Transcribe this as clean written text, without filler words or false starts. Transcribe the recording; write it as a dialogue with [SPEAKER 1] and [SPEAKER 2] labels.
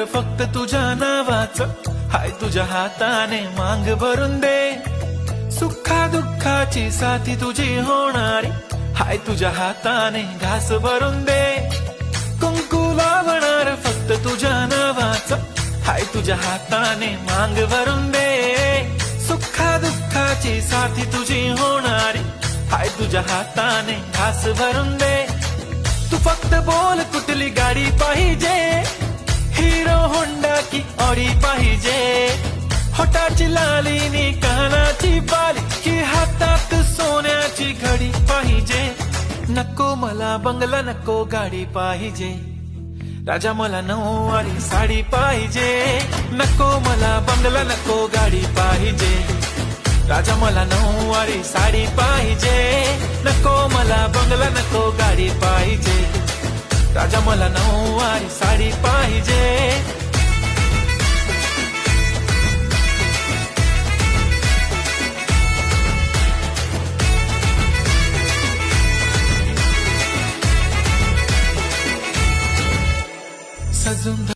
[SPEAKER 1] होणार फक्त तुझ्या नावाचं, हाय तुझ्या हाताने मांग भरून दे. सुखा दुःखाची साथी तुझी होणारी, हाय तुझ्या हाताने घास भरून दे. कुंकू लावणार फक्त तुझ्या नावाचं, हाय तुझ्या हाताने मांग भरून दे. सुखा दुःखाची साथी तुझी होणारी, हाय तुझ्या हाताने घास भरून दे. तू फक्त बोल कुठली गाडी पाहिजे, हिरो होंडा की ऑडी पाहिजे. होटाची लाली नी कानाची बाली, की हातात सोन्याची घडी पाहिजे. नको मला बंगला, नको गाडी पाहिजे. राजा मला नऊवारी साडी पाहिजे. नको मला बंगला, नको गाडी पाहिजे. राजा मला नऊवारी साडी पाहिजे. नको मला बंगला, नको गाडी पाहिजे. राजा मला नऊवारी साडी पाहिजे. सजून